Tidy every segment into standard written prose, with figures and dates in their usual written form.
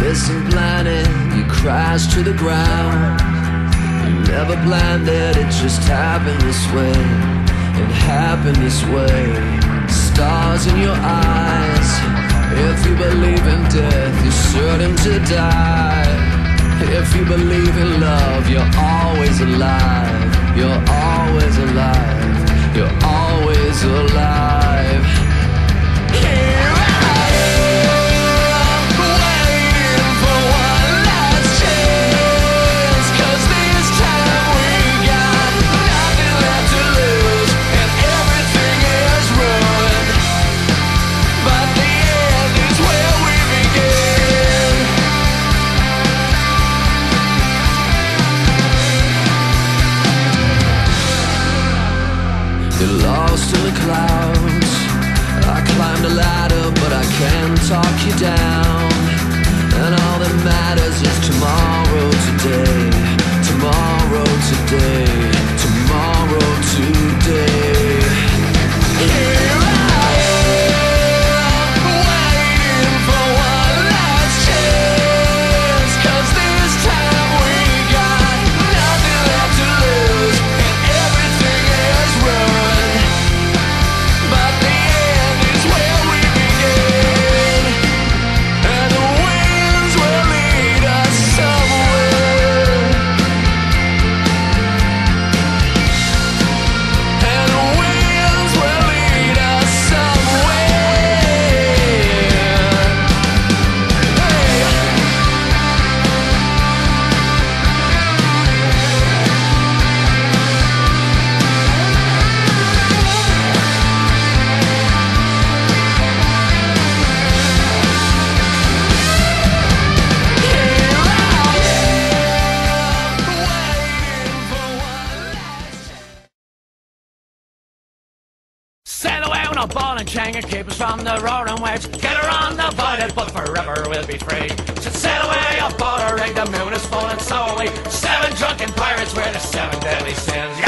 Distant planet, you crash to the ground. You never planned it, it just happened this way. It happened this way. Stars in your eyes. If you believe in death, you're certain to die. If you believe in love, you're always alive. You're always alive. You're always alive. Here I am, waiting for one last chance. 'Cause this time we got nothing left to lose, and everything is ruined. But the end is where we begin. You're lost in the clouds. I climbed a ladder, but I can't talk you down. And all that matters is tomorrow today. Tomorrow today. Tomorrow today. Here I am, waiting for one last chance. 'Cause this time we got nothing left to lose, and everything is ruined. But the end is where we begin, and the winds will lead us somewhere. And the winds will lead us somewhere. Hey. Sail away on a ball and chain and keep us from the roaring waves. Get her undivided, but forever we'll be free. So sail away aboard a rig, the moon is full and so are we. 7 drunken pirates, we're the 7 deadly sins. Yeah!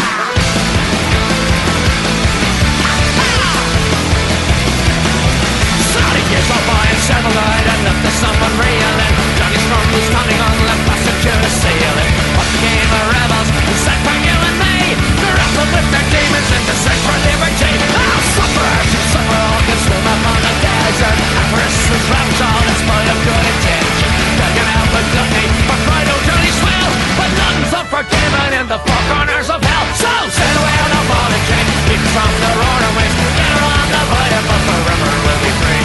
Sorry, years are by and several died and left us someone real. And Johnny Storm was standing on left passage to the ceiling. What became of rebels, set for you and me. Grappled with their demons in the search for liberty. I'll suffer as you suffer, all can swim up on the desert. Avarice was wrapped all in spite of good intention. Begging out but gluttony, for pride oh dirty swell. But nothing's unforgiven in the four corners of hell. So sail away on a ball and chain, keep from the roaring waves. Get her on the bite, but forever we'll be free.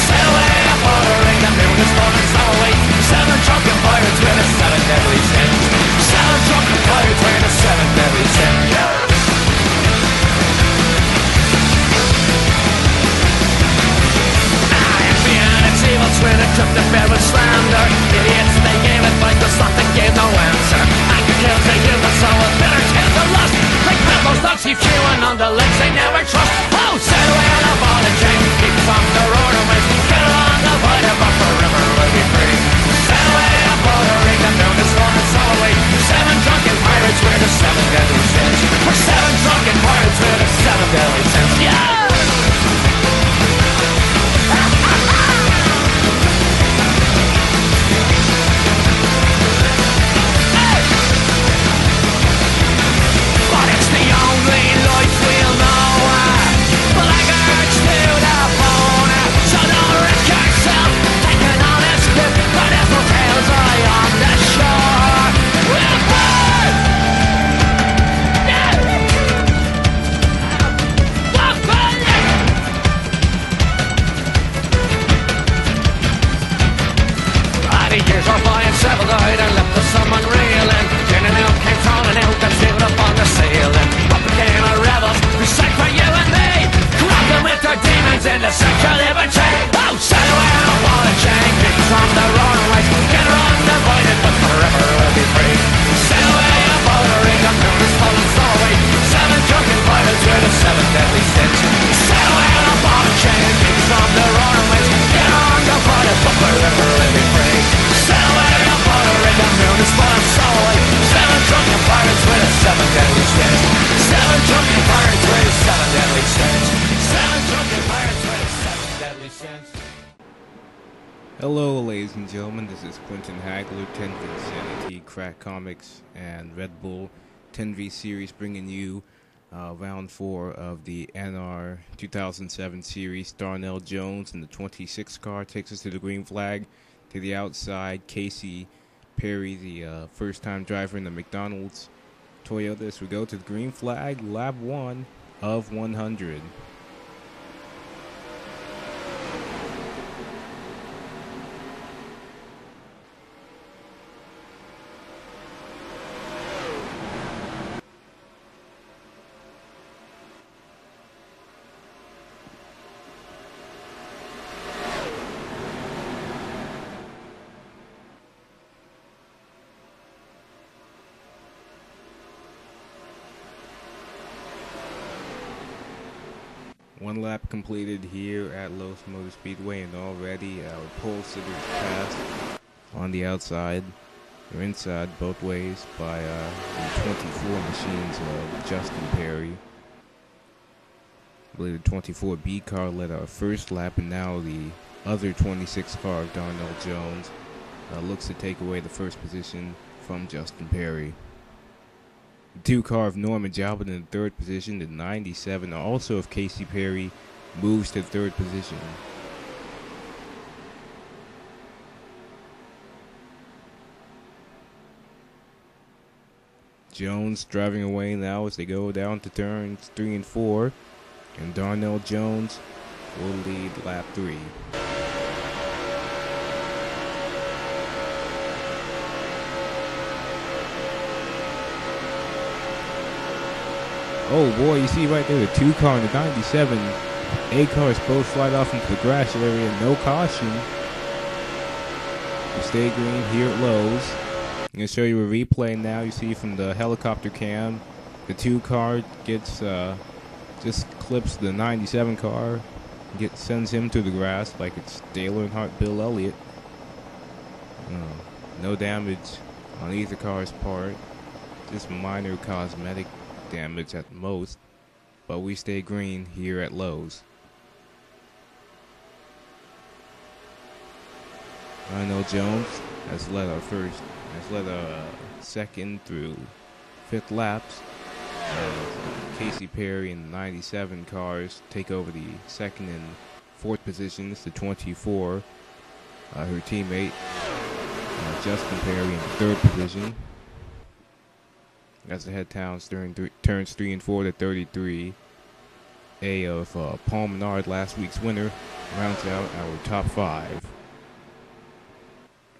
Sail away aboard a ring, the moon is full and so are we. 7 drunken pirates with the 7 deadly sins. 7 drunken pirates with the 7 deadly sins. Yeah. Evil twin it took the bed with slander. Idiots, they gave advice, but something gave no answer. Anger kills the human soul with bitter tales of lust. Like those dogs keep chewing on the legs they never trust. Oh, sail away on a ball and chain, keep from the roaring waves. Get her on the bite, but forever we'll be free. Sail away aboard a rig, the moon is full and so are we. 7 drunken pirates, we're the 7 deadly sins. We're 7 drunken pirates, we're the 7 deadly sins. Yeah! Several died and left us someone reeling. Gin and ale came crawling out and saved up on the ceiling. What became of rebels who sang for you and me? Grappling with their demons in the search for liberty. Oh, sail away on a ball and chain, keep from the roaring waves. Get her undivided, but forever we'll be free. Sail away aboard a rig, the moon is full and so are we. 7 drunken pirates, we're the 7 deadly sins. Sail away on a ball and chain, keep from the roaring waves. Get her undivided, but forever we'll be free. Sail away aboard a rig, the moon is full and so are we. 7 drunken pirates, we're the 7 deadly sins. 7 drunken pirates, we're the 7 deadly sins. 7 drunken pirates, we're the 7 deadly sins. and gentlemen. This is Quentin Hagler, 10th Insanity, Crack Comics, and Red Bull 10V Series, bringing you round 4 of the NR 2007 series. Darnell Jones in the 26 car takes us to the green flag. To the outside, Casey Perry, the first-time driver in the McDonald's Toyota. As we go to the green flag, lap 1 of 100. One lap completed here at Los Motor Speedway, and already our pole sitters passed on the outside or inside both ways by the 24 machines of Justin Perry. I believe the 24B car led our first lap, and now the other 26 car of Darnell Jones looks to take away the first position from Justin Perry. The 2 car of Norman Jalbert in the third position. The 97, also of Casey Perry, moves to third position. Jones driving away now as they go down to turns 3 and 4. And Darnell Jones will lead lap 3. Oh boy, you see right there the 2 car and the 97. A cars both slide off into the grass area, no caution. We stay green here at Lowe's. I'm going to show you a replay now. You see from the helicopter cam, the 2 car gets, just clips the 97 car, sends him to the grass like it's Dale Earnhardt, Bill Elliott. No damage on either car's part, just minor cosmetic damage at most, but we stay green here at Lowe's. Darnell Jones has led our second through 5th laps. Casey Perry and the 97 cars take over the 2nd and 4th positions. The 24, her teammate Justin Perry in the 3rd position. As the head turns 3 and 4 to 33. A of Paul Menard, last week's winner, rounds out our top 5.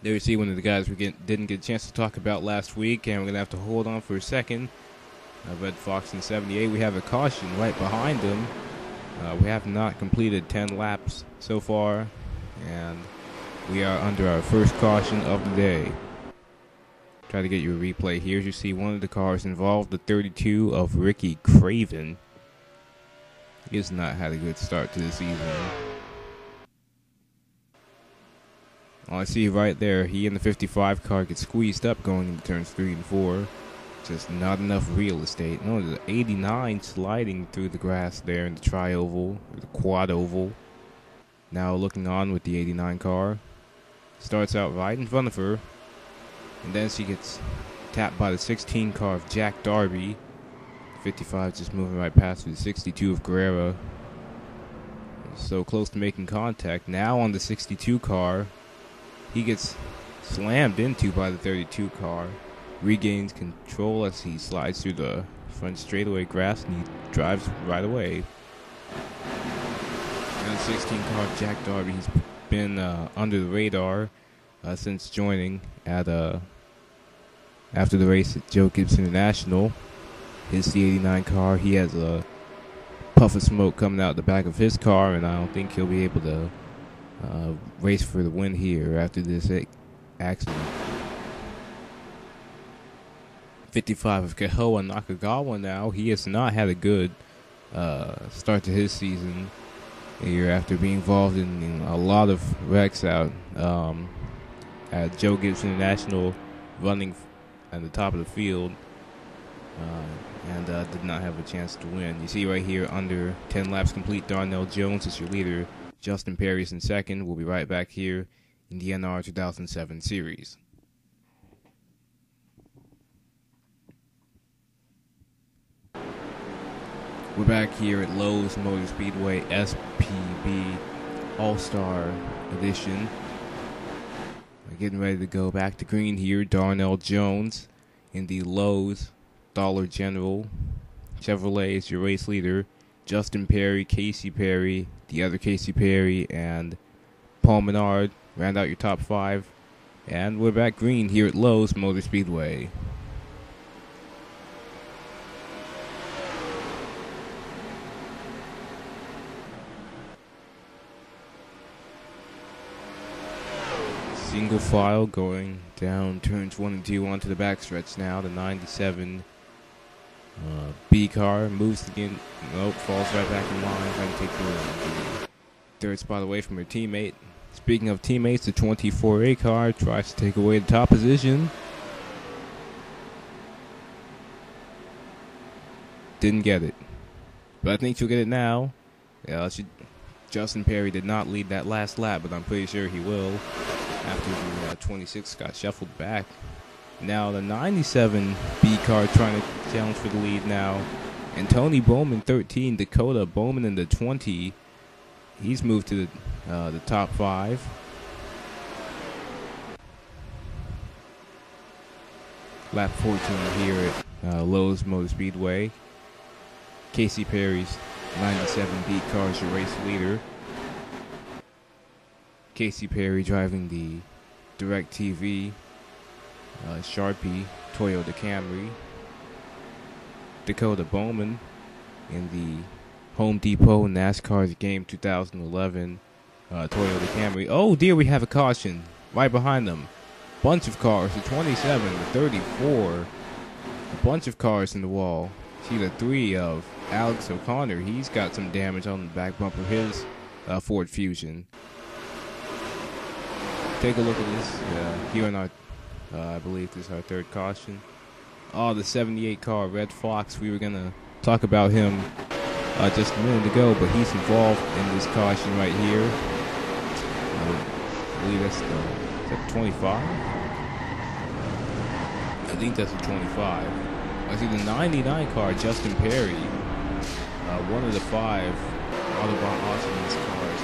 There you see one of the guys we didn't get a chance to talk about last week, and we're going to have to hold on for a second. Red Fox in 78. We have a caution right behind him. We have not completed 10 laps so far, and we are under our first caution of the day. Try to get you a replay here. As you see one of the cars involved, the 32 of Ricky Craven. He has not had a good start to the season. I see right there, he and the 55 car get squeezed up going into turns 3 and 4. Just not enough real estate. No, the 89 sliding through the grass there in the tri-oval, or the quad-oval. Now looking on with the 89 car. Starts out right in front of her. And then she gets tapped by the 16 car of Jack Darby. 55 just moving right past the 62 of Guerrera. So close to making contact. Now on the 62 car, he gets slammed into by the 32 car. Regains control as he slides through the front straightaway grass, and he drives right away. And the 16 car of Jack Darby, he's been under the radar since joining at after the race at Joe Gibbs International. His the 89 car. He has a puff of smoke coming out the back of his car, and I don't think he'll be able to race for the win here after this accident. 55 of Kehoa Nakagawa now. He has not had a good start to his season here after being involved in a lot of wrecks out at Joe Gibbs International, running at the top of the field, and did not have a chance to win. You see right here, under 10 laps complete, Darnell Jones is your leader. Justin Perry is in second. We'll be right back here in the NR 2007 series. We're back here at Lowe's Motor Speedway SPB All-Star Edition. We're getting ready to go back to green here. Darnell Jones in the Lowe's Dollar General Chevrolet is your race leader. Justin Perry, Casey Perry, the other Casey Perry, and Paul Menard round out your top 5. And we're back green here at Lowe's Motor Speedway. Single file going down turns 1 and 2 onto the backstretch now. The 97 B car moves again. Nope, falls right back in line. Trying to take the third spot away from her teammate. Speaking of teammates, the 24A car tries to take away the top position. Didn't get it. But I think she'll get it now. Yeah, Justin Perry did not lead that last lap, but I'm pretty sure he will. After the 26 got shuffled back. Now the 97 B car trying to challenge for the lead now. And Tony Bowman 13, Dakota Bowman in the 20. He's moved to the top 5. Lap 14 here at Lowe's Motor Speedway. Casey Perry's 97 B car is your race leader. Casey Perry driving the DirecTV Sharpie Toyota Camry. Dakota Bowman in the Home Depot NASCAR's Game 2011 Toyota Camry. Oh dear, we have a caution right behind them. Bunch of cars, the 27, the 34. A bunch of cars in the wall. See the 3 of Alex O'Connor. He's got some damage on the back bumper of his Ford Fusion. Take a look at this. Here in our, I believe this is our third caution. Oh, the 78 car, Red Fox. We were going to talk about him just a minute ago, but he's involved in this caution right here. I believe that's the 25? I think that's the 25. I see the 99 car, Justin Perry. One of the 5 Autobahn Austin's cars.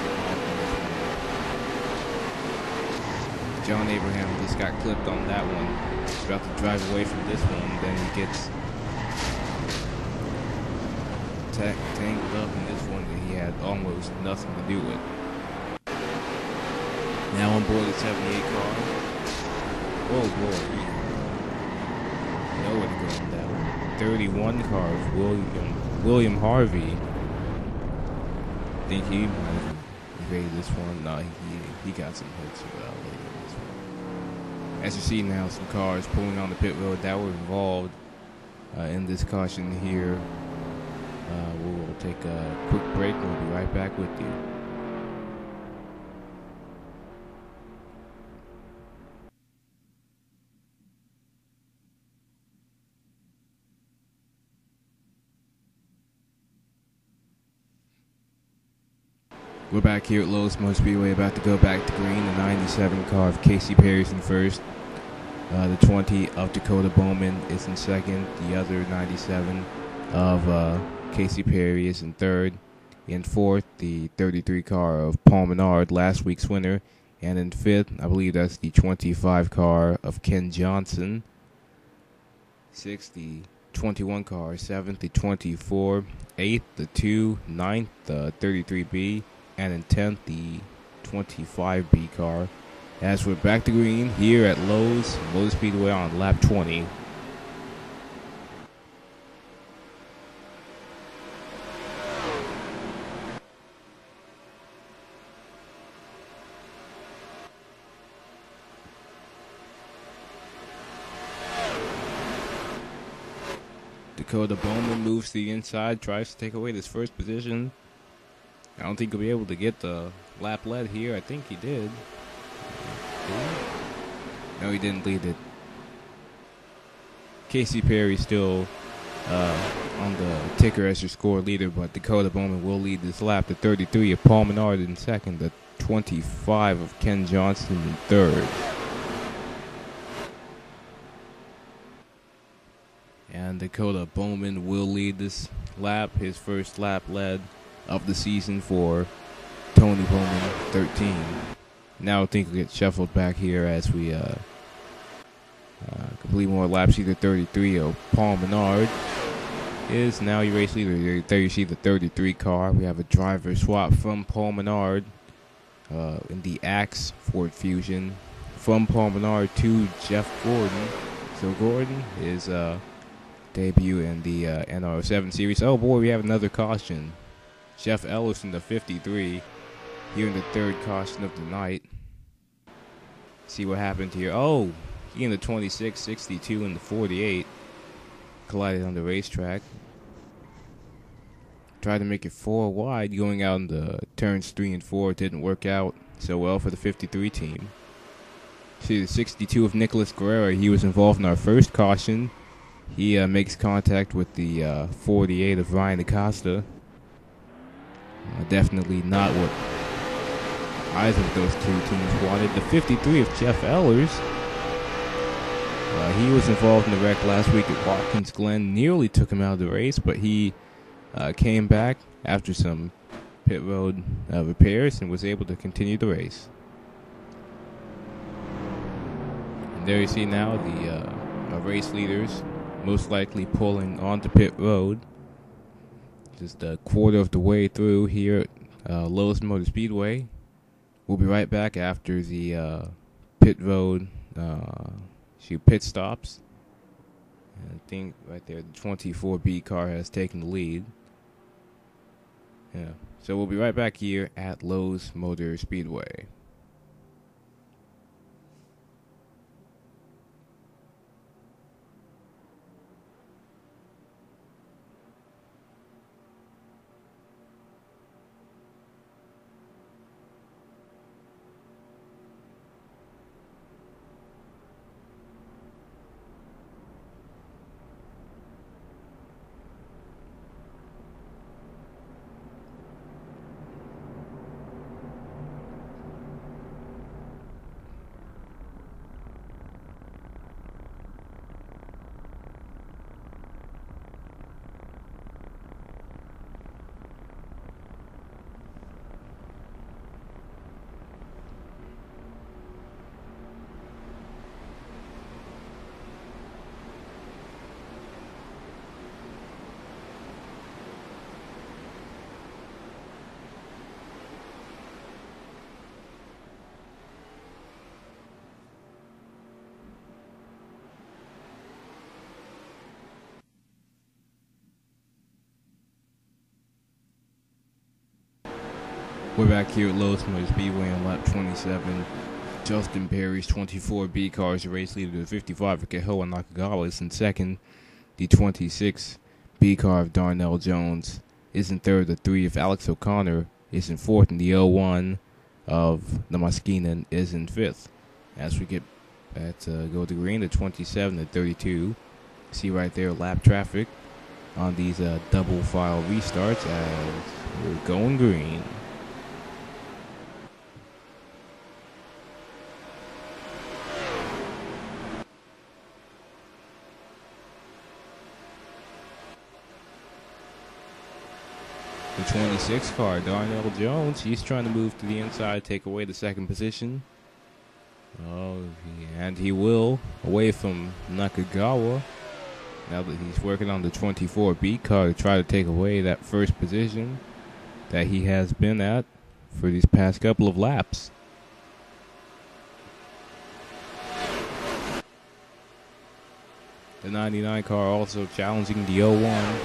John Abraham just got clipped on that one. He's about to drive away from this one. Then he gets tangled up in this one that he had almost nothing to do with. Now on board the 78 car. Oh boy. Nowhere to go on that one. 31 car of William Harvey. I think he might have evaded this one. No, he got some hits later in this one. As you see now, some cars pulling on the pit road that were involved in this caution here. We'll take a quick break and we'll be right back with you. We're back here at Lowe's Motor Speedway, about to go back to green. The 97 car of Casey Perry's in first. The 20 of Dakota Bowman is in second. The other 97 of Casey Perry is in third. In fourth, the 33 car of Paul Menard, last week's winner. And in fifth, I believe that's the 25 car of Ken Johnson. Sixth, the 21 car. Seventh, the 24. Eighth, the 2. Ninth, the 33B. And in 10th, the 25B car. As we're back to green here at Lowe's Motor Speedway on lap 20. Dakota Bowman moves to the inside, tries to take away this first position. I don't think he'll be able to get the lap lead here. I think he did. No, he didn't lead it. Casey Perry still on the ticker as your score leader, but Dakota Bowman will lead this lap. The 33 of Paul Menard in second. The 25 of Ken Johnson in third. And Dakota Bowman will lead this lap, his first lap led of the season for Tony Bowman, 13. Now I think we'll get shuffled back here as we complete more laps. Either 33 or Paul Menard is now your race leader. There you see the 33 car. We have a driver swap from Paul Menard in the Axe Ford Fusion from Paul Menard to Jeff Gordon. So Gordon is debut in the NR07 series. Oh boy, we have another caution. Jeff Ellison, the 53, here in the third caution of the night. See what happened here. Oh, he in the 26, 62, and the 48 collided on the racetrack. Tried to make it 4 wide going out in the turns 3 and 4. It didn't work out so well for the 53 team. See the 62 of Nicholas Guerrero. He was involved in our first caution. He makes contact with the 48 of Ryan Acosta. Definitely not what either of those two teams wanted. The 53 of Jeff Ellers. He was involved in the wreck last week at Watkins Glen. Nearly took him out of the race, but he came back after some pit road repairs and was able to continue the race. And there you see now the race leaders most likely pulling onto pit road. Just a quarter of the way through here at Lowe's Motor Speedway. We'll be right back after the pit road pit stops. And I think right there the 24B car has taken the lead. Yeah. So we'll be right back here at Lowe's Motor Speedway. We're back here at Lowe's Motor Speedway on lap 27. Justin Perry's 24B car is the race leader. The 55 of Kehoa Nakagawa is in second. The 26B car of Darnell Jones is in third. The 3 of Alex O'Connor is in fourth. And the 01 of Namaskinen is in fifth. As we get at go to green, the 27 and 32. See right there lap traffic on these double file restarts as we're going green. The 26 car, Darnell Jones, he's trying to move to the inside, take away the second position. Oh, and he will, away from Nakagawa. Now that he's working on the 24B car to try to take away that first position that he has been at for these past couple of laps. The 99 car also challenging the 01.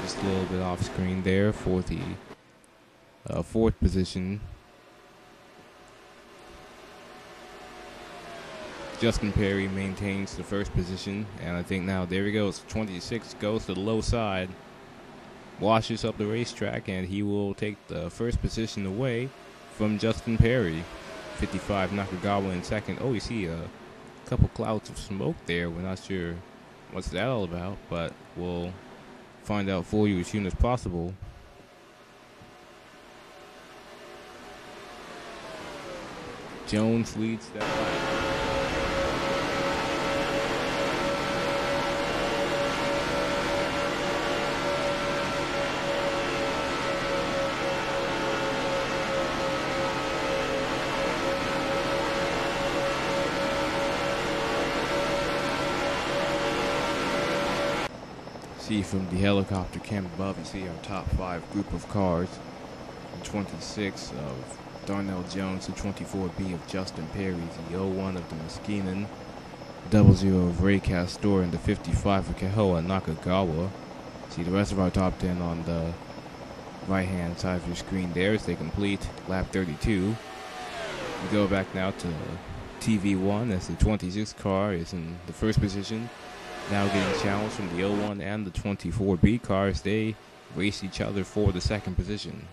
Just a little bit off screen there for the fourth position. Justin Perry maintains the first position, and I think now there he goes. 26 goes to the low side, washes up the racetrack, and he will take the first position away from Justin Perry. 55 Nakagawa in second. Oh, you see a couple clouds of smoke there. We're not sure what's that all about, but we'll find out for you as soon as possible. Jones leads that lap. See from the helicopter cam above, you see our top 5 group of cars. The 26 of Darnell Jones, the 24B of Justin Perry, the 01 of the Muskinen, 00 of Ray Castor, and the 55 of Kahoa Nakagawa. See the rest of our top 10 on the right hand side of your screen there as they complete lap 32. We go back now to TV1 as the 26 car is in the first position. Now getting challenged from the 01 and the 24B cars. They race each other for the second position.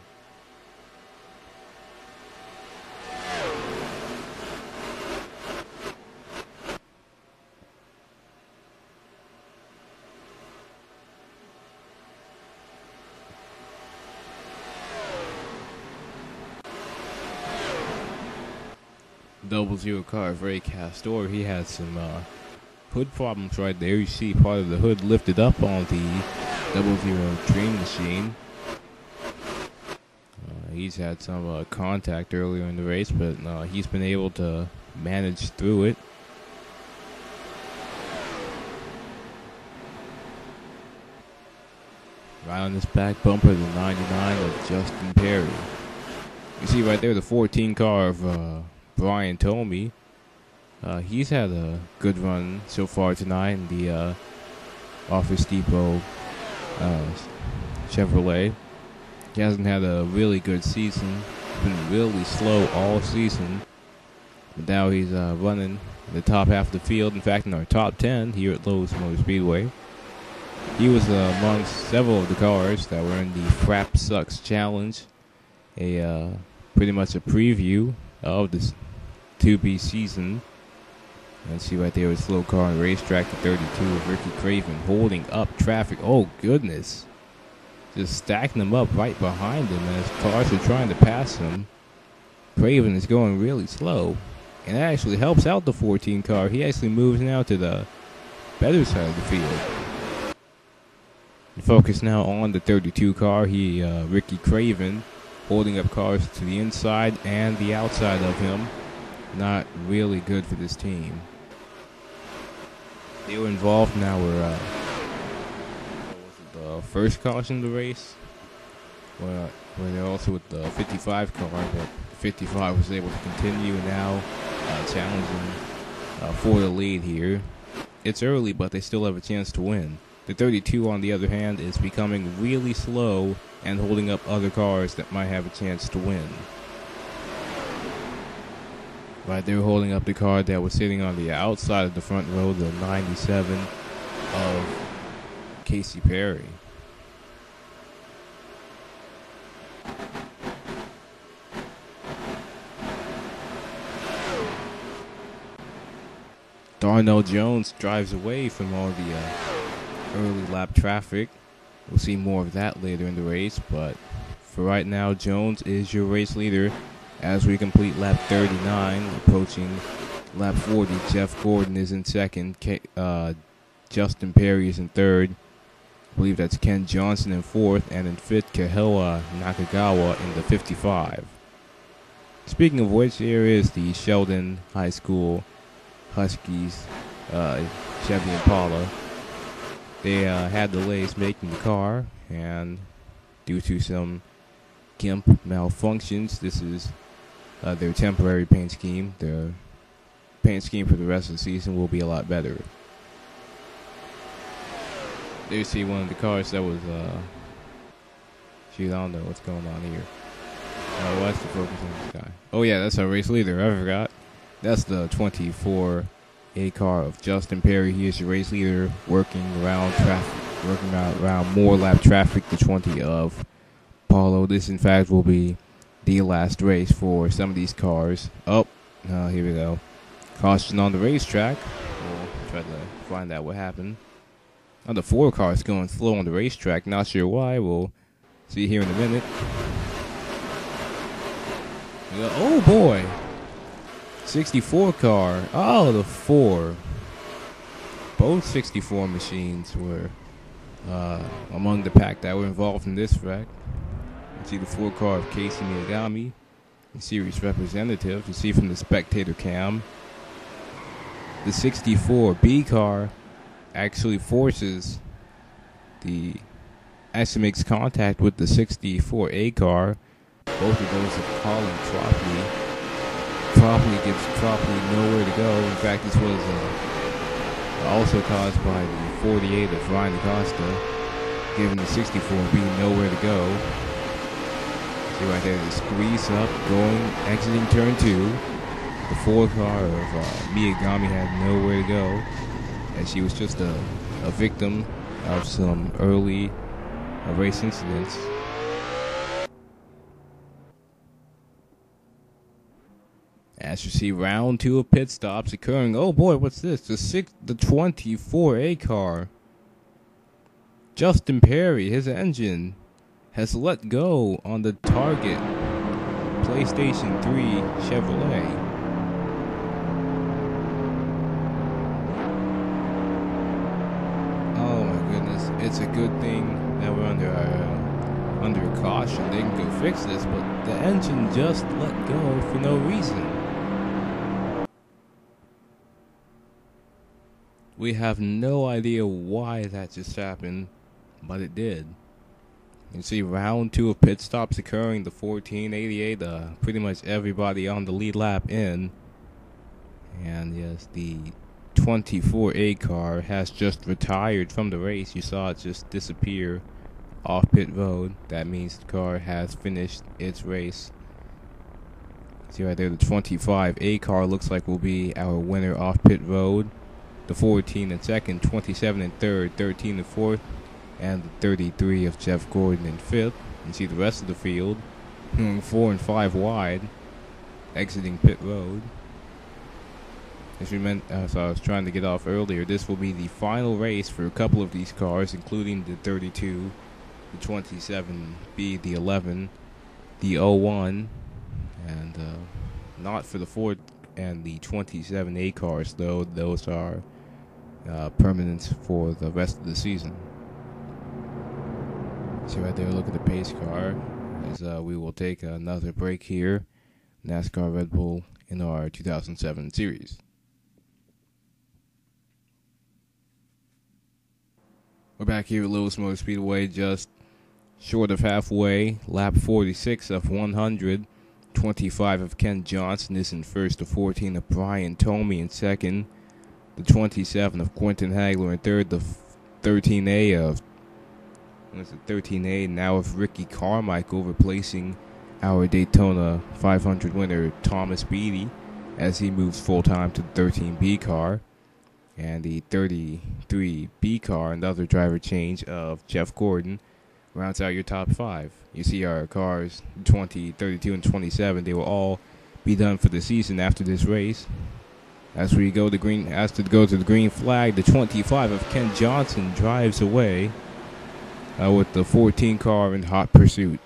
Double zero car of Ray Castor. He had some hood problems right there. You see part of the hood lifted up on the 00 Dream Machine. He's had some contact earlier in the race, but he's been able to manage through it. Right on this back bumper, the 99 of Justin Perry. You see right there the 14 car of Brian Tomey. He's had a good run so far tonight in the Office Depot Chevrolet. He hasn't had a really good season. He's been really slow all season. But now he's running the top half of the field. In fact, in our top 10 here at Lowe's Motor Speedway. He was amongst several of the cars that were in the Frap Sucks Challenge. Pretty much a preview of this 2B season. And see right there, a slow car on the racetrack, the 32 of Ricky Craven holding up traffic. Oh, goodness. Just stacking them up right behind him as cars are trying to pass him. Craven is going really slow. And that actually helps out the 14 car. He actually moves now to the better side of the field. Focus now on the 32 car. Ricky Craven holding up cars to the inside and the outside of him. Not really good for this team. They were involved now. The first caution of the race. Where they're also with the 55 car, but the 55 was able to continue now challenging for the lead here. It's early, but they still have a chance to win. The 32, on the other hand, is becoming really slow and holding up other cars that might have a chance to win. Right, they were holding up the car that was sitting on the outside of the front row, the 97 of Casey Perry. Darnell Jones drives away from all the early lap traffic. We'll see more of that later in the race, but for right now, Jones is your race leader. As we complete lap 39, approaching lap 40, Jeff Gordon is in second. Justin Perry is in third. I believe that's Ken Johnson in fourth. And in fifth, Kahoa Nakagawa in the 55. Speaking of which, here is the Sheldon High School Huskies Chevy Impala. They had delays making the car, and due to some GIMP malfunctions, this is their temporary paint scheme. Their paint scheme for the rest of the season will be a lot better. There you see one of the cars that was, shoot, I don't know what's going on here. What's the focus on this guy? Oh yeah, that's our race leader, I forgot. That's the 24A car of Justin Perry. He is your race leader, working around more lap traffic, the 20 of Paulo. This, in fact, will be the last race for some of these cars. Oh, here we go. Caution on the racetrack. We'll try to find out what happened. Now the 4 car is going slow on the racetrack. Not sure why. We'll see here in a minute. Oh boy. 64 car. Oh, the 4. Both 64 machines were among the pack that were involved in this wreck. You see the 4 car of Casey Miyagami, the series representative. You see from the spectator cam. The 64B car actually makes contact with the 64A car. Both of those are calling properly. Properly nowhere to go. In fact, this was also caused by the 48 of Ryan Acosta, giving the 64B nowhere to go. See right there, the squeeze up, exiting turn 2. The 4 car of Miyagami had nowhere to go, and she was just a victim of some early race incidents. As you see, round 2 of pit stops occurring. Oh boy, what's this? The 24A car. Justin Perry, his engine, has let go on the target PlayStation 3 Chevrolet. Oh my goodness, it's a good thing that we're under a caution. They can go fix this, but the engine just let go for no reason. We have no idea why that just happened, but it did. You see round 2 of pit stops occurring, the 1488, pretty much everybody on the lead lap in. And yes, the 24A car has just retired from the race. You saw it just disappear off pit road. That means the car has finished its race. See right there, the 25A car looks like will be our winner off pit road. The 14 in second, 27 in third, 13 in fourth, and the 33 of Jeff Gordon in fifth. You see the rest of the field, 4 and 5 wide, exiting pit road. As I was trying to get off earlier, this will be the final race for a couple of these cars, including the 32, the 27B, the 11, the 01, and not for the 4 and the 27A cars, though. Those are permanent for the rest of the season. See right there, look at the pace car, as we will take another break here. NASCAR Red Bull in our 2007 series. We're back here at Lewis Motor Speedway, just short of halfway. Lap 46 of 100. 25 of Ken Johnson is in first. The 14 of Brian Tomey in second. The 27 of Quentin Hagler in third. The 13A now of Ricky Carmichael replacing our Daytona 500 winner Thomas Beatty as he moves full time to the 13B car. And the 33B car, another driver change of Jeff Gordon, rounds out your top 5. You see our cars, 20, 32, and 27, they will all be done for the season after this race. As we go to the green flag, the 25 of Ken Johnson drives away with the 14 car in hot pursuit.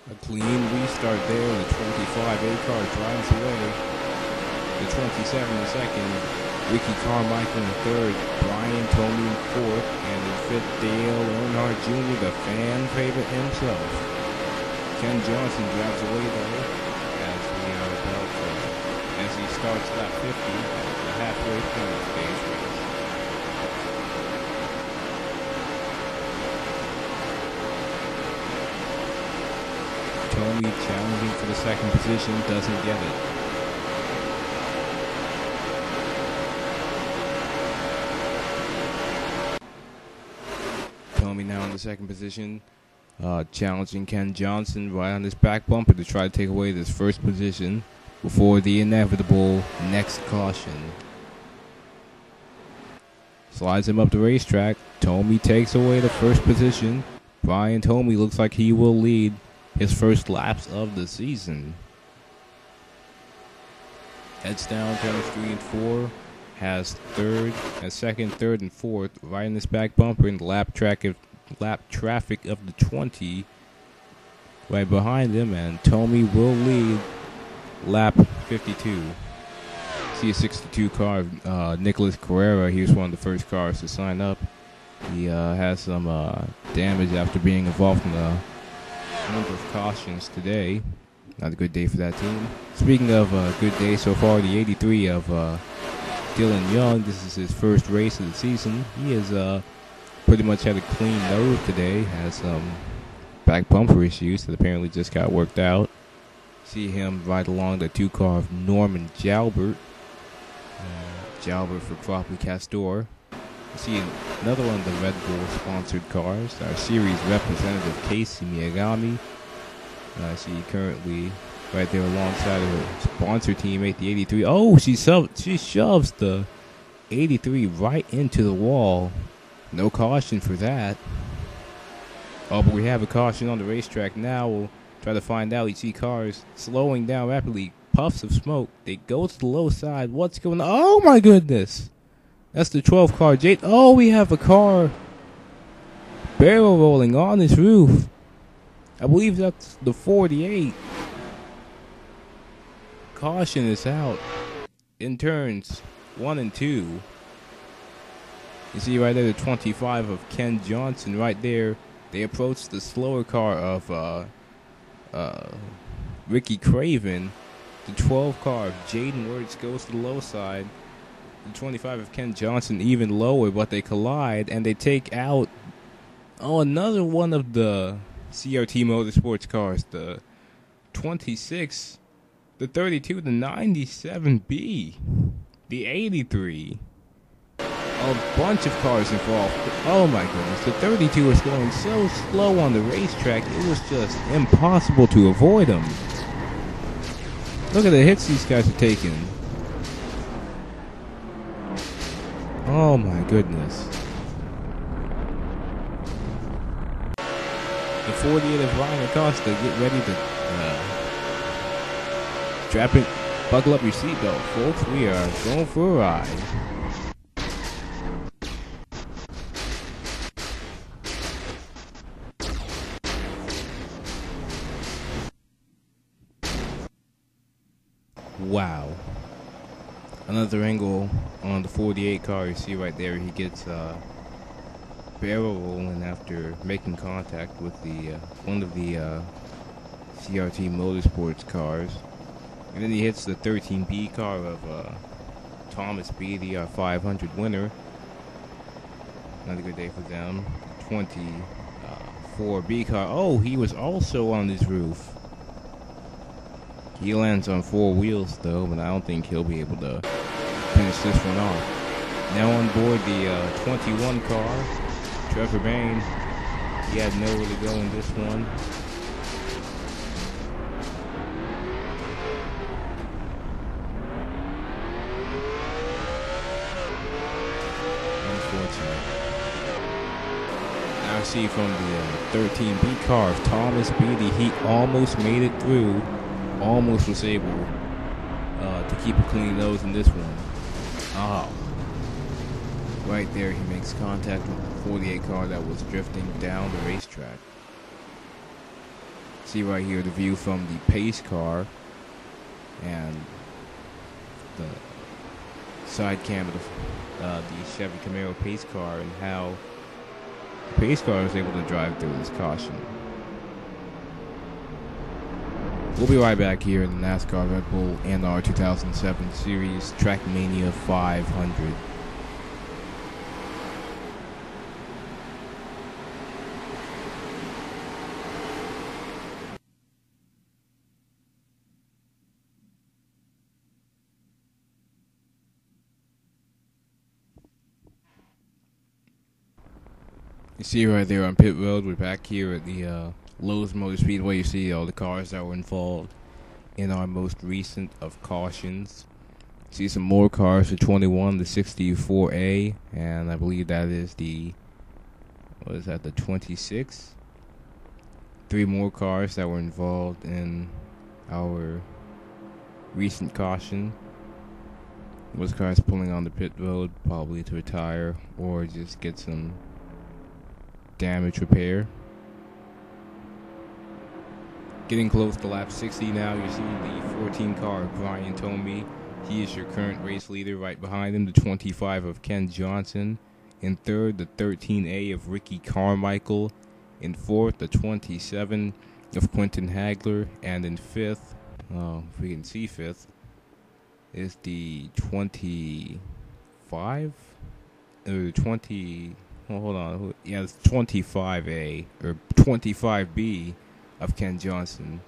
A clean restart there. The 25A car drives away. The 27 in second. Ricky Carmichael in third. Brian Tomey in fourth. And in fifth, Dale Earnhardt Jr., the fan favorite himself. Ken Johnson drives away though as he starts lap 50, the halfway point of today's race. Tomey challenging for the second position, doesn't get it. Tomey now in the second position, challenging Ken Johnson right on this back bumper to try to take away this first position before the inevitable next caution. Slides him up the racetrack. Tomey takes away the first position. Brian Tomey looks like he will lead his first laps of the season. Heads down, turns 3 and 4. Has second, third, and fourth right in this back bumper in the lap traffic of the 20 right behind him, and Tomey will lead lap 52. See a 62 car, Nicholas Carrera. He was one of the first cars to sign up. He has some damage after being involved in a number of cautions today. Not a good day for that team. Speaking of a good day so far, the 83 of Dylan Young. This is his first race of the season. He has pretty much had a clean nose today. Has some back bumper issues that apparently just got worked out. See him ride along the 2 car of Norman Jalbert. Jalbert for Cropley Castor. See another one of the Red Bull sponsored cars. Our series representative Casey Miyagami. See currently right there alongside of her sponsor teammate, the 83. Oh, she shoves the 83 right into the wall. No caution for that. Oh, but we have a caution on the racetrack now. We'll try to find out. You see cars slowing down rapidly. Puffs of smoke. They go to the low side. What's going on? Oh, my goodness. That's the 12 car. Jade. Oh, we have a car barrel rolling on this roof. I believe that's the 48. Caution is out in turns 1 and 2. You see right there the 25 of Ken Johnson right there. They approach the slower car of Ricky Craven. The 12 car of Jaden Wirtz goes to the low side. The 25 of Ken Johnson even lower, but they collide and they take out another one of the CRT Motorsports cars, the 26, the 32, the 97B, the 83. A bunch of cars involved. Oh my goodness, the 32 was going so slow on the racetrack, it was just impossible to avoid them. Look at the hits these guys are taking. Oh my goodness. The 48 of Ryan Acosta, get ready to strap it, buckle up your seatbelt, folks. We are going for a ride. Wow. Another angle on the 48 car. You see right there, he gets barrel rolling after making contact with the one of the CRT Motorsports cars. And then he hits the 13B car of Thomas Beatty, our 500 winner. Another good day for them. 24B car. Oh, he was also on this roof. He lands on 4 wheels though, but I don't think he'll be able to finish this one off. Now on board the 21 car, Trevor Bain. He had nowhere to go in this one. Unfortunate. Now I see from the 13B car of Thomas Beatty, he almost made it through. Almost was able to keep a clean nose in this one. Oh. Right there, he makes contact with the 48 car that was drifting down the racetrack. See right here the view from the pace car and the side cam of the Chevy Camaro pace car and how the pace car was able to drive through this caution. We'll be right back here in the NASCAR Red Bull RNR 2007 Series Trackmania 500. You see right there on pit road, we're back here at the Lowe's Motor Speedway. You see all the cars that were involved in our most recent of cautions. See some more cars, the 21, the 64A, and I believe that is the, what is that, the 26? 3 more cars that were involved in our recent caution. Those cars pulling on the pit road, probably to retire or just get some damage repair. Getting close to lap 60 now. You see the 14 car of Brian Tomey. He is your current race leader. Right behind him, the 25 of Ken Johnson. In third, the 13A of Ricky Carmichael. In fourth, the 27 of Quentin Hagler. And in fifth, if we can see fifth, is the 25? Or 20... Well, hold on. Yeah, it's 25A, or 25B of Ken Johnson.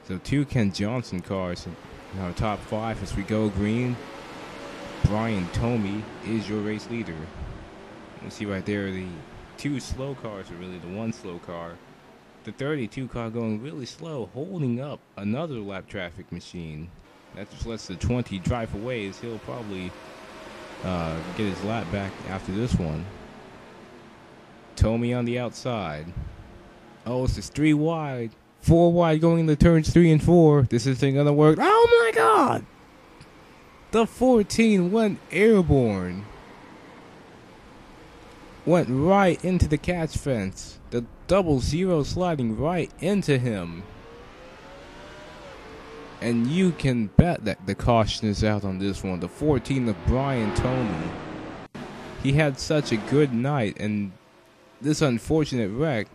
So 2 Ken Johnson cars in our top 5 as we go green. Brian Tomey is your race leader. You see right there, the 2 slow cars are really the 1 slow car. The 32 car going really slow, holding up another lap traffic machine. That just lets the 20 drive away, as he'll probably get his lap back after this one. Tomey on the outside. Oh, it's just 3 wide. 4 wide going into turns 3 and 4. This isn't going to work. Oh, my God! The 14 went airborne. Went right into the catch fence. The 00 sliding right into him. And you can bet that the caution is out on this one. The 14 of Brian Tomey. He had such a good night, and this unfortunate wreck,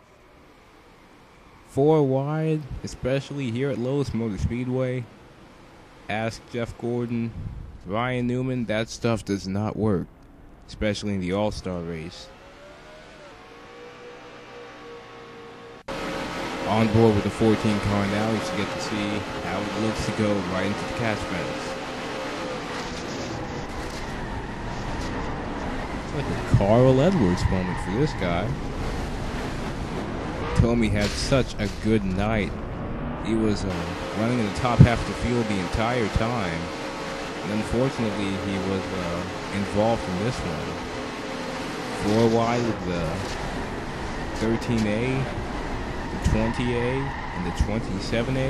4 wide, especially here at Lowe's Motor Speedway. Ask Jeff Gordon, Ryan Newman, that stuff does not work, especially in the All-Star race. On board with the 14 car now, you should get to see how it looks to go right into the catch fence. It's like a Carl Edwards moment for this guy. Tomey had such a good night. He was running in the top half of the field the entire time. And unfortunately, he was involved in this one. 4 wide with the 13A, the 20A, and the 27A.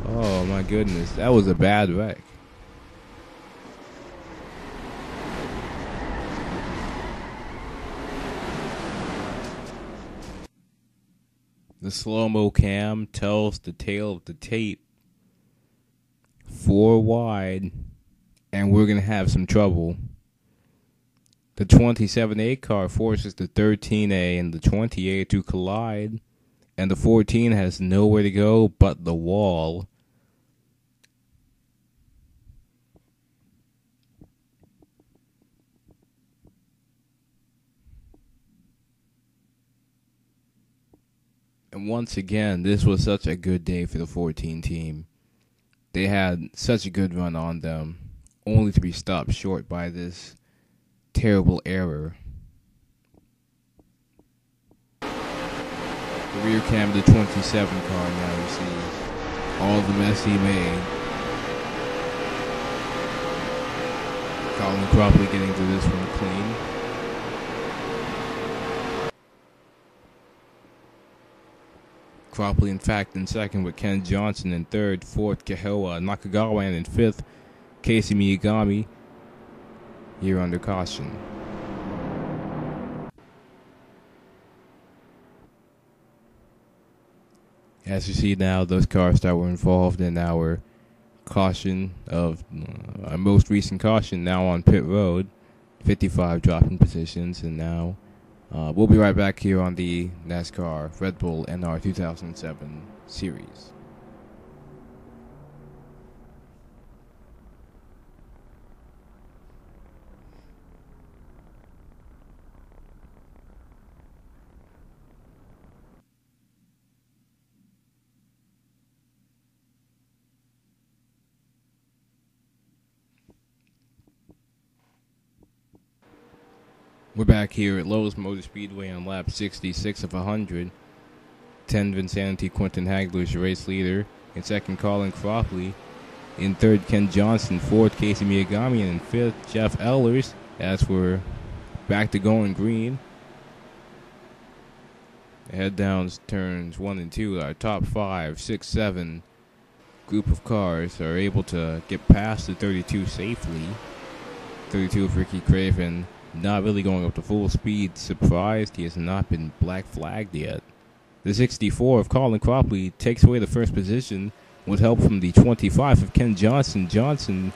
Oh my goodness, that was a bad wreck. The slow-mo cam tells the tale of the tape. 4 wide, and we're going to have some trouble. The 27A car forces the 13A and the 20A to collide, and the 14 has nowhere to go but the wall. And once again, this was such a good day for the 14 team. They had such a good run on them, only to be stopped short by this terrible error. The rear cam of the 27 car now, you see all the mess he made. Colin Cropley getting through this one clean. Cropley, in fact, in second with Ken Johnson in third, fourth, Kehoa Nakagawa, and in fifth, Casey Miyagami, here under caution. As you see now, those cars that were involved in our caution of our most recent caution now on pit road, 55 dropping positions, and now we'll be right back here on the NASCAR Red Bull NR 2007 series. We're back here at Lowe's Motor Speedway on lap 66 of 100. 10 Vinsanity Quentin Hagler is your race leader. In second, Colin Cropley. In third, Ken Johnson. Fourth, Casey Miyagami. And in fifth, Jeff Ellers. As we're back to going green. Head downs turns 1 and 2. Our top 5, 6, 7 group of cars are able to get past the 32 safely. 32 of Ricky Craven, not really going up to full speed. Surprised he has not been black flagged yet. The 64 of Colin Cropley takes away the first position with help from the 25 of Ken Johnson. Johnson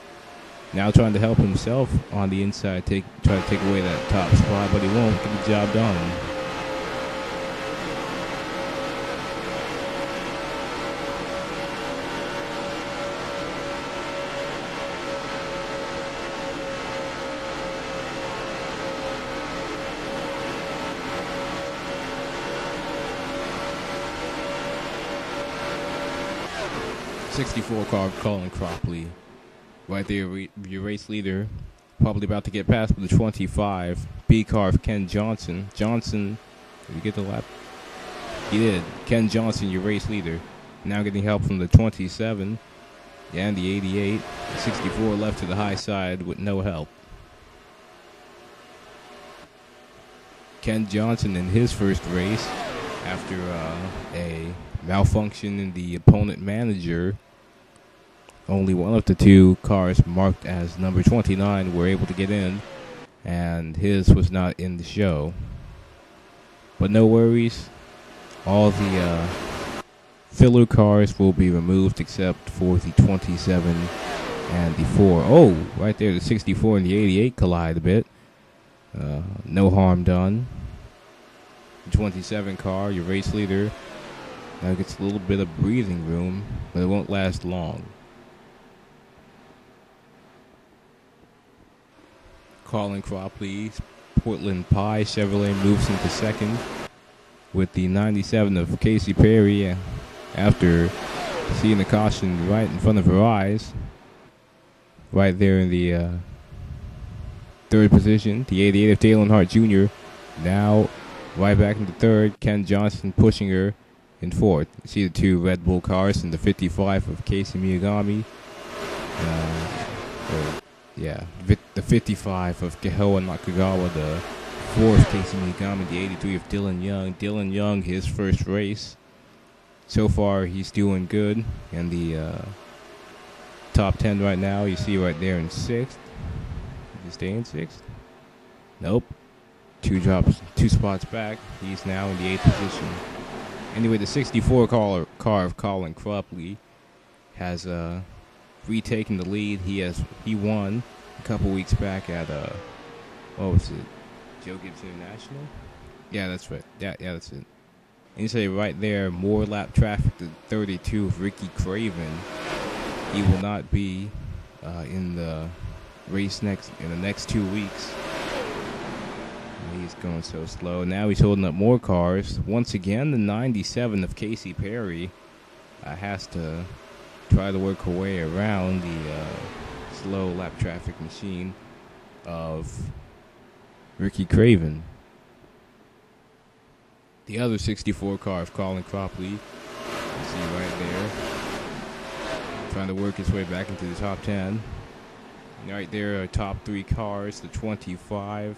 now trying to help himself on the inside, try to take away that top spot, but he won't get the job done. '64 car of Colin Cropley. Right there, your race leader. Probably about to get past with the 25. B car of Ken Johnson. Johnson, did he get the lap? He did. Ken Johnson, your race leader. Now getting help from the 27 and the 88. 64 left to the high side with no help. Ken Johnson in his first race after a malfunction in the opponent manager. Only one of the two cars marked as number 29 were able to get in, and his was not in the show. But no worries, all the filler cars will be removed except for the 27 and the 4. Oh, right there, the 64 and the 88 collide a bit. No harm done. The 27 car, your race leader, now gets a little bit of breathing room, but it won't last long. Colin Cropley's Portland Pie Chevrolet moves into second with the 97 of Casey Perry after seeing the caution right in front of her eyes. Right there in the third position, the 88 of Dalen Hart Jr. Now right back into third. Ken Johnson pushing her in fourth. You see the two Red Bull cars and the 55 of Casey Miyagami. The 55 of Kehoa Nakagawa, the 4 of Casey Miyagami, the 83 of Dylan Young. Dylan Young, his first race. So far, he's doing good. And the top 10 right now, you see right there in 6th. Did he stay in 6th? Nope. 2 spots back. He's now in the 8th position. Anyway, the 64 car of Colin Cropley has retaken the lead. He won a couple weeks back at what was it? Joe Gibbs International? Yeah, that's right. Yeah, that's it. And you say right there, more lap traffic to 32 of Ricky Craven. He will not be in the race in the next 2 weeks. He's going so slow. Now he's holding up more cars. Once again, the 97 of Casey Perry has to try to work her way around the slow lap traffic machine of Ricky Craven. The other 64 car of Colin Cropley, you see right there, trying to work his way back into the top 10. Right there are top 3 cars, the 25,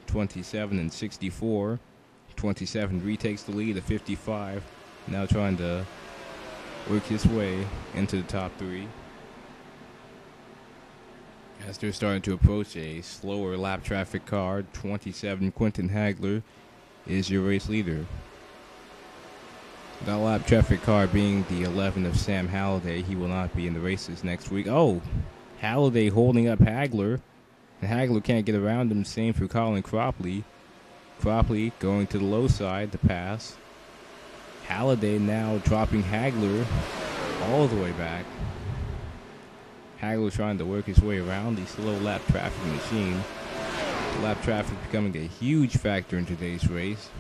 27, and 64. 27 retakes the lead, the 55 now trying to work his way into the top 3. As they're starting to approach a slower lap traffic car, 27 Quentin Hagler is your race leader. That lap traffic car being the 11 of Sam Halliday. He will not be in the races next week. Oh, Halliday holding up Hagler. And Hagler can't get around him. Same for Colin Cropley. Cropley going to the low side to pass. Halliday now dropping Hagler all the way back. Hagler trying to work his way around the slow lap traffic machine. Lap traffic becoming a huge factor in today's race.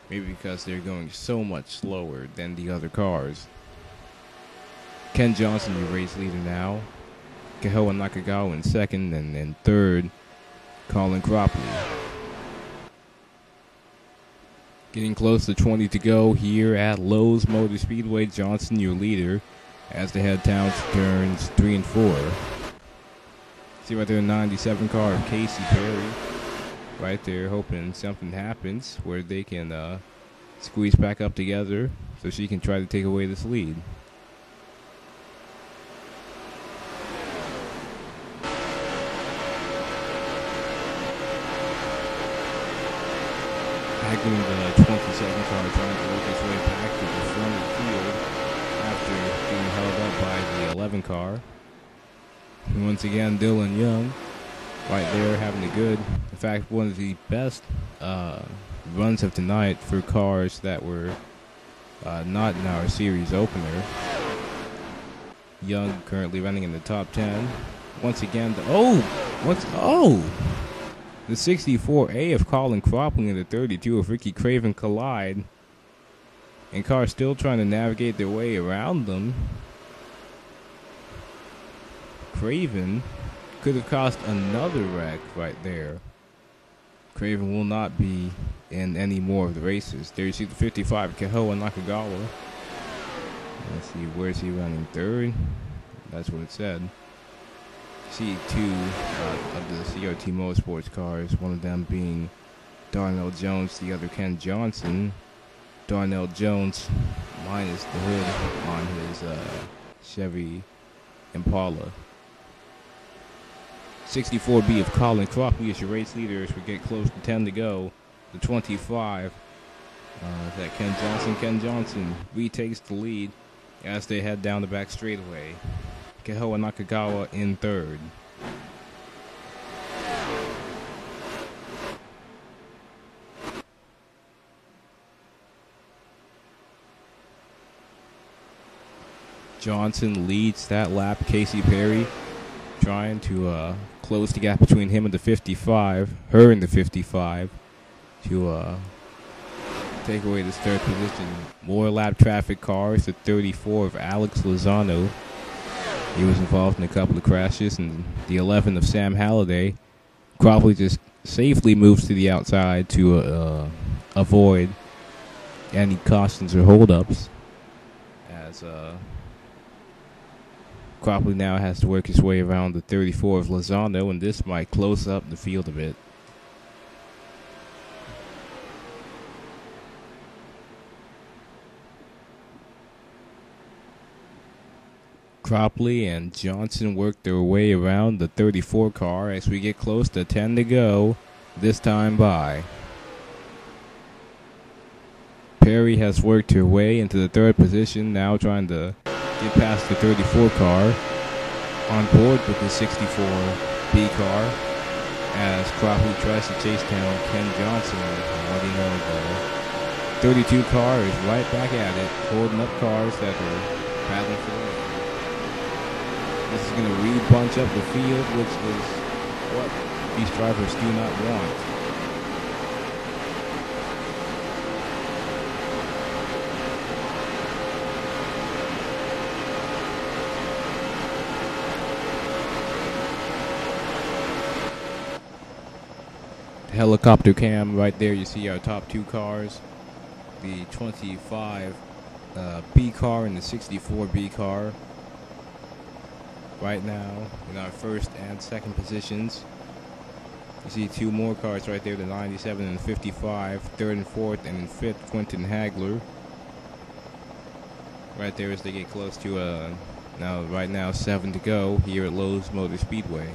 Maybe because they're going so much slower than the other cars. Ken Johnson, your race leader now. Kehoa Nakagawa in second, and then third, Colin Cropley. Getting close to 20 to go here at Lowe's Motor Speedway. Johnson, your leader, as they head down to turns 3 and 4. See right there, 97 car of Casey Perry. right there, hoping something happens where they can squeeze back up together so she can try to take away this lead. Tagging the 22nd car, trying to work its way back to the front of the field after being held up by the 11 car. And once again, Dylan Young right there having a good, in fact, one of the best runs of tonight for cars that were not in our series opener. Young currently running in the top 10. Once again, the 64A of Colin Cropley and the 32 of Ricky Craven collide. And cars still trying to navigate their way around them. Craven could have caused another wreck right there. Craven will not be in any more of the races. There you see the 55, Kehoa Nakagawa. Let's see, where's he running? Third? That's what it said. See two of the CRT Motorsports cars, one of them being Darnell Jones, the other Ken Johnson. Darnell Jones minus the hood on his Chevy Impala. 64B of Colin Cropley is your race leader as we get close to 10 to go. The 25, that Ken Johnson retakes the lead as they head down the back straightaway. Kehoa Nakagawa in third. Johnson leads that lap. Casey Perry trying to close the gap between him and the 55, her and the 55, to take away this third position. More lap traffic cars. The 34 of Alex Lozano. He was involved in a couple of crashes. And the 11 of Sam Halliday. Cropley just safely moves to the outside to avoid any cautions or holdups. As Cropley now has to work his way around the 34 of Lozano, and this might close up the field a bit. Cropley and Johnson work their way around the 34 car as we get close to 10 to go, this time by. Perry has worked her way into the third position, now trying to get past the 34 car, on board with the 64B car, as Cropley tries to chase down Ken Johnson. What do you know, the 32 car is right back at it, holding up cars that are battling for the lead. This is going to re-bunch up the field, which is what these drivers do not want. Helicopter cam right there, you see our top two cars, the 25 B car and the 64B car right now in our first and second positions. You see two more cars right there, the 97 and 55, third and fourth, and in fifth Quentin Hagler right there as they get close to right now 7 to go here at Lowe's Motor Speedway.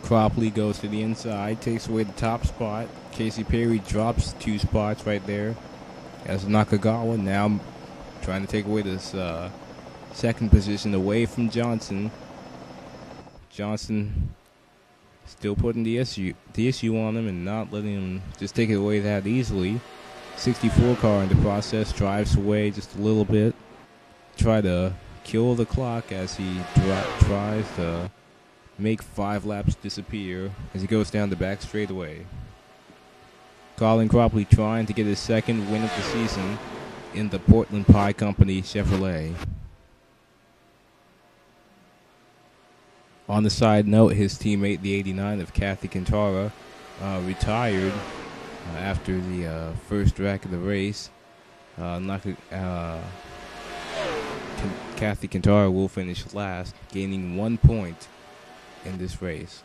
Cropley goes to the inside, takes away the top spot. Casey Perry drops 2 spots right there. As Nakagawa now trying to take away this second position away from Johnson. Johnson still putting the issue on him and not letting him just take it away that easily. 64 car in the process drives away just a little bit. Try to kill the clock as he tries to make 5 laps disappear as he goes down the back straightaway. Colin Cropley trying to get his second win of the season in the Portland Pie Company Chevrolet. On the side note, his teammate, the 89 of Kathy Quintara, retired after the first wreck of the race. Kathy Kantara will finish last, gaining 1 point in this race.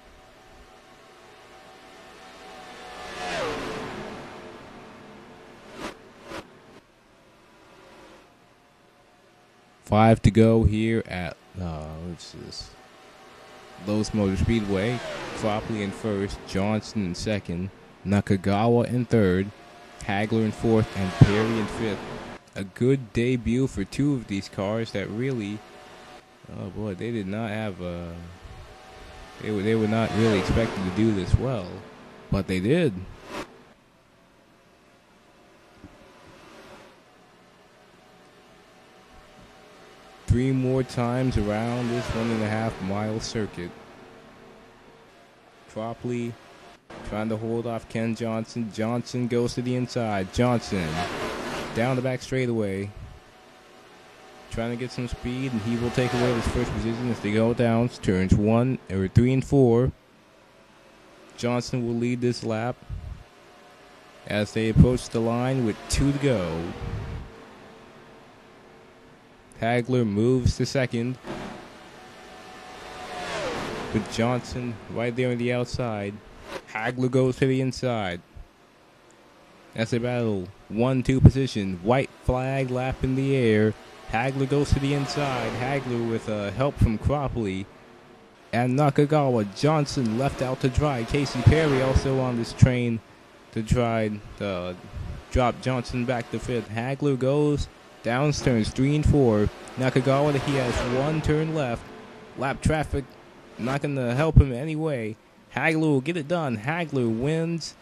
Five to go here at what's this? Lowe's Motor Speedway. Cropley in first, Johnson in second, Nakagawa in third, Hagler in fourth, and Perry in fifth. A good debut for two of these cars that really, oh boy, they did not have they were not really expected to do this well, but they did. Three more times around this 1.5 mile circuit. Cropley trying to hold off Ken Johnson. Johnson goes to the inside. Johnson down the back straightaway, trying to get some speed, and he will take away his first position as they go down turns 3 and 4. Johnson will lead this lap as they approach the line with 2 to go. Hagler moves to second, with Johnson right there on the outside. Hagler goes to the inside as they battle 1-2 position. White flag lap in the air. Hagler goes to the inside. Hagler with help from Cropley and Nakagawa. Johnson left out to dry. Casey Perry also on this train to try to drop Johnson back to fifth. Hagler goes down turns 3 and 4. Nakagawa, he has 1 turn left. Lap traffic not going to help him anyway. Hagler will get it done. Hagler wins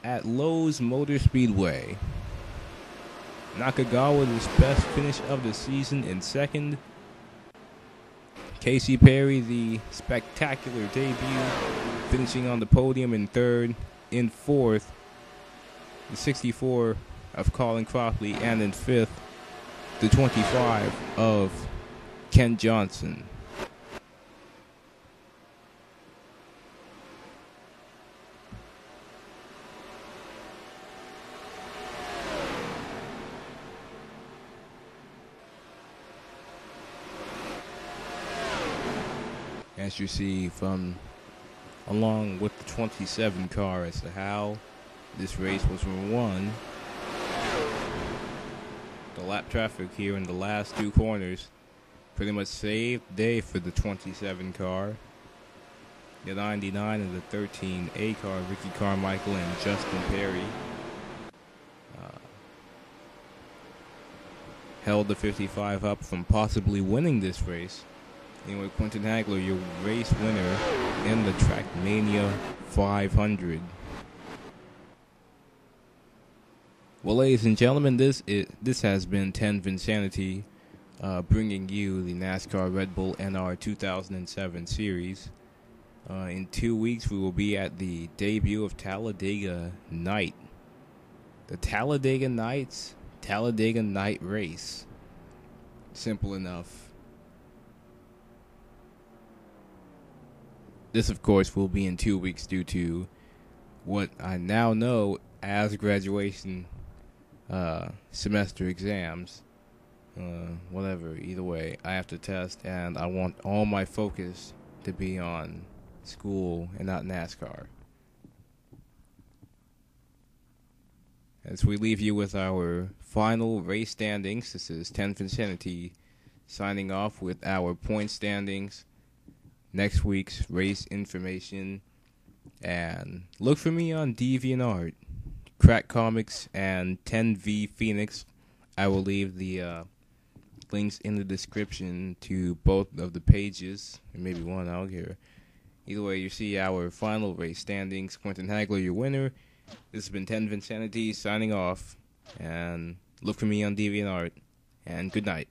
at Lowe's Motor Speedway. Nakagawa, his best finish of the season, in second. Casey Perry, the spectacular debut, finishing on the podium in third. In fourth, the 64 of Colin Cropley, and in fifth, the 25 of Ken Johnson. As you see from along with the 27 car as to how this race was won. The lap traffic here in the last 2 corners pretty much saved the day for the 27 car. The 99 and the 13A car, Ricky Carmichael and Justin Perry, held the 55 up from possibly winning this race. Anyway, Quentin Hagler, your race winner in the Trackmania 500. Well, ladies and gentlemen, this has been 10 Vinsanity, bringing you the NASCAR Red Bull NR 2007 series. In 2 weeks, we will be at the debut of Talladega Night. The Talladega Nights, Talladega Night Race. Simple enough. This, of course, will be in 2 weeks due to what I now know as graduation semester exams. Whatever, either way, I have to test, and I want all my focus to be on school and not NASCAR. As we leave you with our final race standings, this is 10 Vinsanity signing off with our point standings, next week's race information, and look for me on DeviantArt, Crack Comics, and 10V Phoenix. I will leave the links in the description to both of the pages, and maybe one out here. Either way, you see our final race standings. Quentin Hagler, your winner. This has been 10 Vinsanity signing off, and look for me on DeviantArt, and good night.